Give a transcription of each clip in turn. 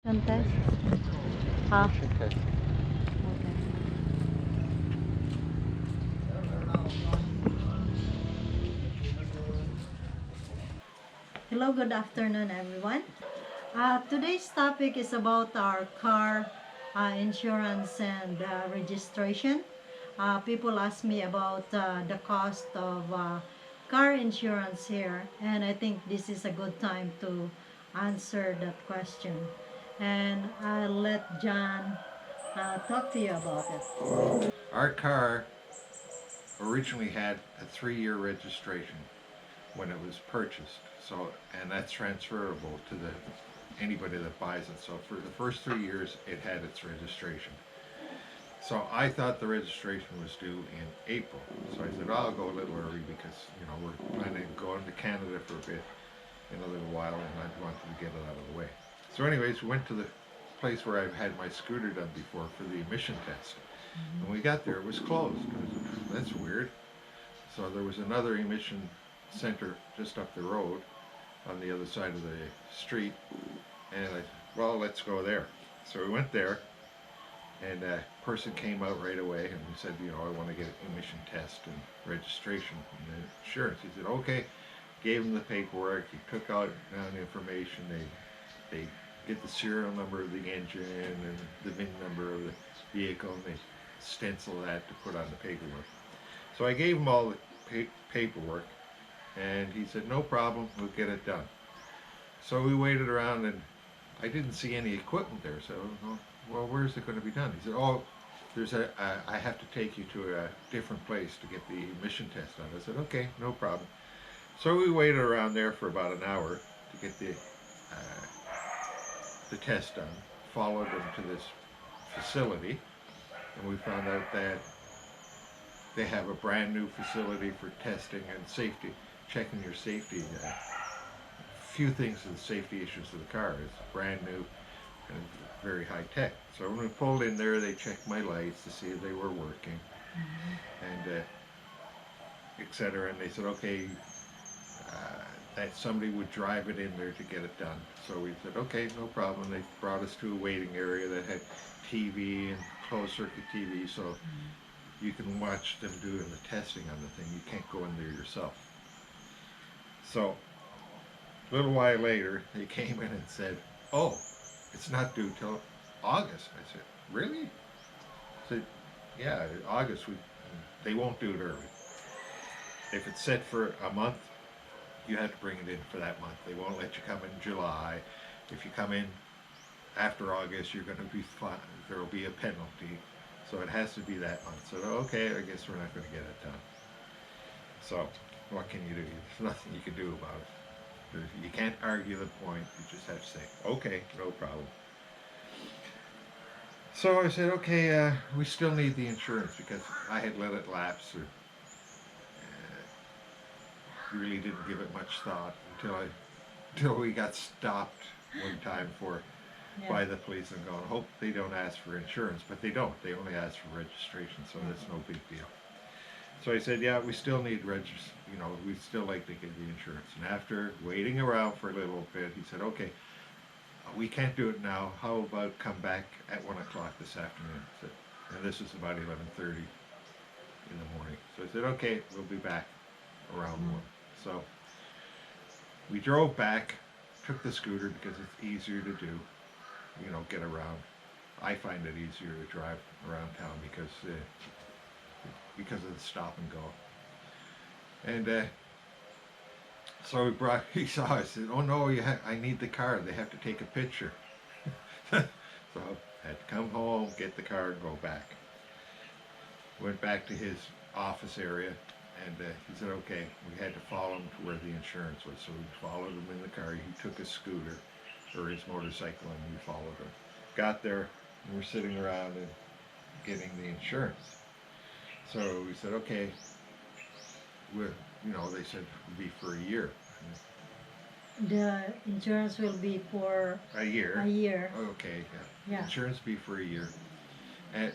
Test? Huh? Okay. Okay. Hello, good afternoon, everyone. Today's topic is about our car insurance and registration. People ask me about the cost of car insurance here, and I think this is a good time to answer that question. And I'll let John talk to you about it. Our car originally had a 3-year registration when it was purchased. So, and that's transferable to anybody that buys it. So for the first 3 years, it had its registration. So I thought the registration was due in April. So I said, oh, I'll go a little early because, we're planning on going to Canada for a bit in a little while and I wanted to get it out of the way. So anyways, we went to the place where I've had my scooter done before for the emission test. When we got there, it was closed. That's weird. So there was another emission center just up the road on the other side of the street. And I said, well, let's go there. So we went there, and a person came out right away and we said, I want to get an emission test and registration and insurance. He said, okay. Gave him the paperwork. He took out down information. They get the serial number of the engine and the VIN number of the vehicle, and they stencil that to put on the paperwork. So I gave him all the paperwork, and he said, no problem, we'll get it done. So we waited around, and I didn't see any equipment there. So, well, where's it going to be done? He said, oh, I have to take you to a different place to get the emission test done. I said, okay, no problem. So we waited around there for about an hour to get the test done. Followed them to this facility, and we found out that they have a brand new facility for testing and safety, checking your safety. Few things of the safety issues of the car. It's brand new and very high tech. So when we pulled in there, they checked my lights to see if they were working, and etc. And they said, okay, that somebody would drive it in there to get it done. So we said, okay, no problem. They brought us to a waiting area that had TV and closed circuit TV, so you can watch them doing the testing on the thing. You can't go in there yourself. So a little while later, they came in and said, oh, it's not due till August. I said, really? I said, yeah, August, they won't do it early. If it's set for a month, you have to bring it in for that month. They won't let you come in July. If you come in after August, you're going to be fine. There will be a penalty. So it has to be that month. So, okay, I guess we're not going to get it done. So what can you do? There's nothing you can do about it. You can't argue the point. You just have to say, okay, no problem. So I said, okay, we still need the insurance because I had let it lapse, or really didn't give it much thought until we got stopped one time by the police and going, hope they don't ask for insurance, but they don't. They only ask for registration, so that's no big deal. So I said, yeah, we still need we'd still like to get the insurance. And after waiting around for a little bit, he said, okay, we can't do it now. How about come back at 1 o'clock this afternoon? So, and this was about 11:30 in the morning. So I said, okay, we'll be back around 1. So we drove back, took the scooter because it's easier to do, get around. I find it easier to drive around town because of the stop and go. And so he saw us, said, oh no, I need the car. They have to take a picture. So I had to come home, get the car, and go back. Went back to his office area. And he said, okay, we had to follow him to where the insurance was. So we followed him in the car. He took his scooter or his motorcycle and we followed him. Got there and we're sitting around and getting the insurance. So we said, okay, they said it would be for a year. The insurance will be for a year. A year. Okay, yeah. Insurance be for a year. And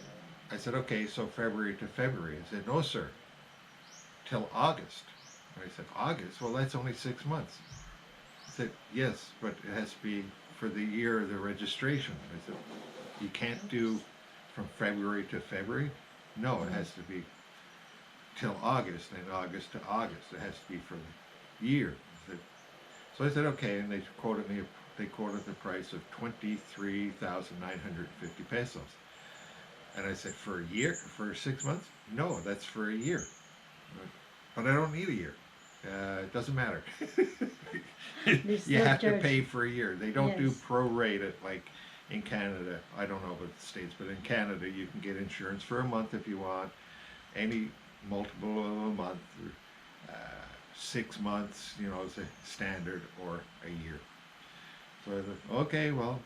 I said, okay, so February to February. I said, no, sir. Till August. And I said, August? Well, that's only 6 months. I said, yes, but it has to be for the year of the registration. I said, you can't do from February to February. No, it has to be till August, and August to August. It has to be for the year. So I said, okay, and they quoted the price of 23,950 pesos. And I said, for a year, for 6 months? No, that's for a year. But I don't need a year. It doesn't matter. You have to pay for a year. They don't do prorated like in Canada. I don't know about the States, but in Canada you can get insurance for a month if you want, any multiple of a month, or 6 months, is a standard, or a year. So I thought, okay, well,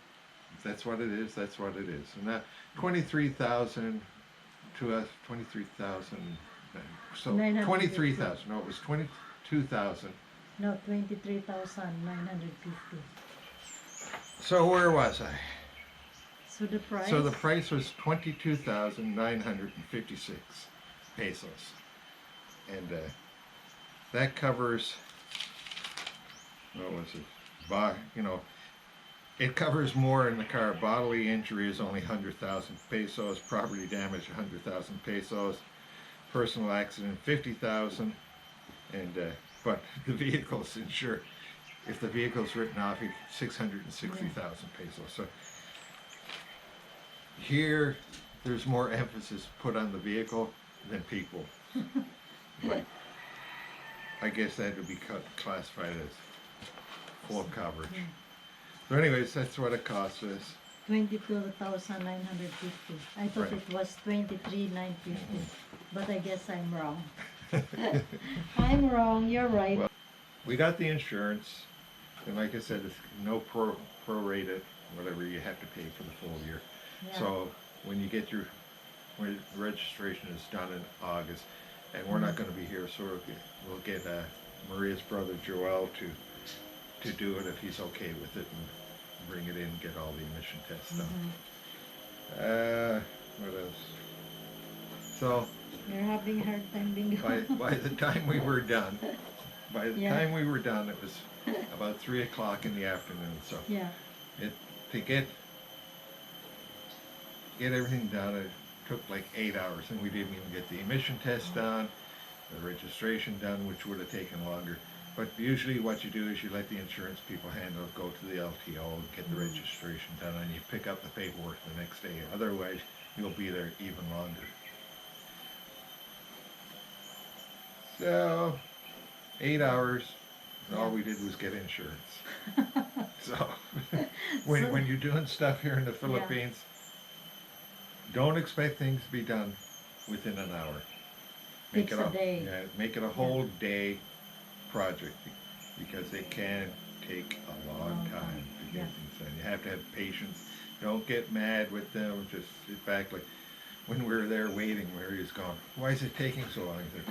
if that's what it is, that's what it is. And that 23,000 to us, 23,000. So 23,000. No, it was 22,000. No, 23,950. So where was I? So the price? So the price was 22,956 pesos. And that covers, what was it? It covers more in the car. Bodily injury is only 100,000 pesos. Property damage, 100,000 pesos. Personal accident, 50,000. And but the vehicle's insured. If the vehicle's written off, 660,000 pesos. So here, there's more emphasis put on the vehicle than people. Like, I guess that would be classified as full coverage. So anyways, that's what it costs us. 22,950. I thought Right. it was 23,950, but I guess I'm wrong. I'm wrong. You're right. Well, we got the insurance, and like I said, it's no prorated, whatever you have to pay for the full year. Yeah. So when you get when registration is done in August, and we're not going to be here, so we'll get Maria's brother Joel to do it if he's okay with it, and bring it in, get all the emission tests done. What else? So You're having a hard time being by the time we were done, Yeah. it was about 3 o'clock in the afternoon. So Yeah. to get everything done, it took like 8 hours, and we didn't even get the emission test done, the registration done, which would have taken longer. But usually what you do is you let the insurance people handle it, go to the LTO, get the registration done, and you pick up the paperwork the next day. Otherwise, you'll be there even longer. So, 8 hours, all we did was get insurance. So, when you're doing stuff here in the Philippines, don't expect things to be done within an hour. Takes a day. Yeah, make it a whole day project, because they can take a long time to get things done. You have to have patience. Don't get mad with them. Just sit back. Like when we were there waiting, Mary's gone, why is it taking so long? I said,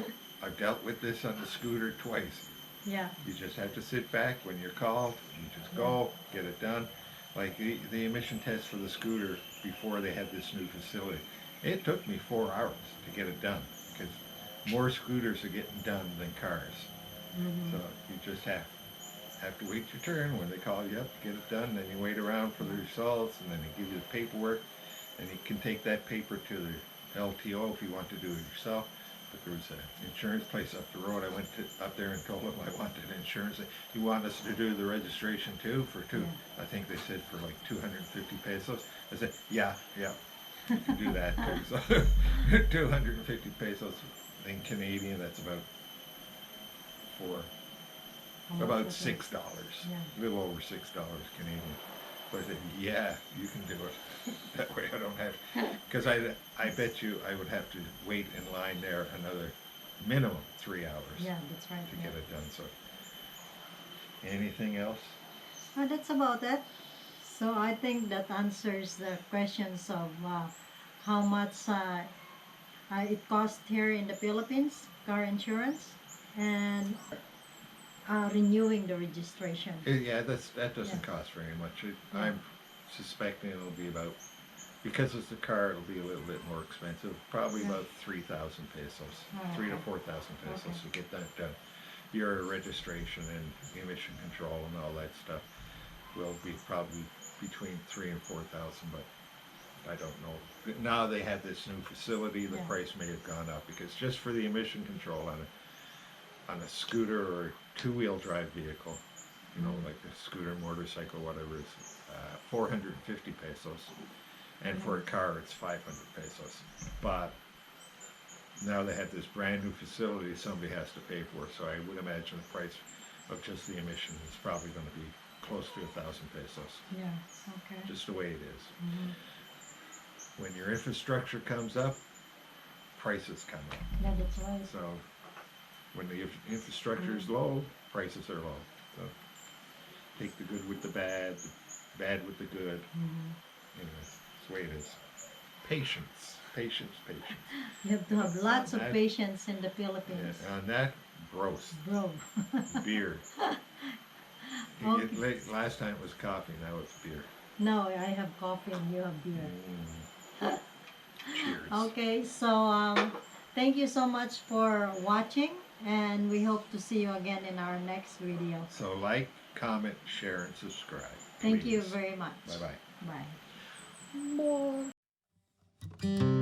I've dealt with this on the scooter twice. Yeah. You just have to sit back when you're called. You just go, get it done. Like the emission test for the scooter before they had this new facility, it took me 4 hours to get it done, because more scooters are getting done than cars. So you just have to wait your turn. When they call you up, get it done, then you wait around for the results, and then they give you the paperwork, and you can take that paper to the LTO if you want to do it yourself. But there was an insurance place up the road. I went up there and told them I wanted insurance. You want us to do the registration too for I think they said for like 250 pesos. I said, yeah, you can do that too. So 250 pesos in Canadian, that's about about $6, a little over $6 Canadian. So I said, yeah, you can do it. That way I don't have, because I bet you I would have to wait in line there another minimum 3 hours. Yeah, that's right. To get it done. So, anything else? That's about it. So I think that answers the questions of how much it costs here in the Philippines, car insurance, and renewing the registration. Yeah, that doesn't cost very much. I'm suspecting it'll be about, because it's a car, it'll be a little bit more expensive. Probably about 3,000 pesos, 3,000 to 4,000 pesos to get that done. Your registration and emission control and all that stuff will be probably between 3 and 4,000, but I don't know. Now they have this new facility, the Yeah. price may have gone up because just for the emission control on a scooter or two-wheel drive vehicle, you know, like a scooter, motorcycle, whatever, is 450 pesos, and for a car it's 500 pesos. But now they have this brand new facility somebody has to pay for, so I would imagine the price of just the emission is probably going to be close to 1,000 pesos, Yeah. Okay. just the way it is. Mhm. When your infrastructure comes up, prices come up. Yeah, that's right. So when the infrastructure is low, prices are low. So take the good with the bad with the good. Mhm. You know, it's the way it is. Patience, patience, patience. You have to have lots of That- patience in the Philippines. Yeah, on that, gross. Bro. Beer. Okay. Last time it was coffee, now it's beer. No, I have coffee and you have beer. Cheers. Okay, so thank you so much for watching, and we hope to see you again in our next video. So like, comment, share, and subscribe. Thank you please. very much. Bye-bye. Bye.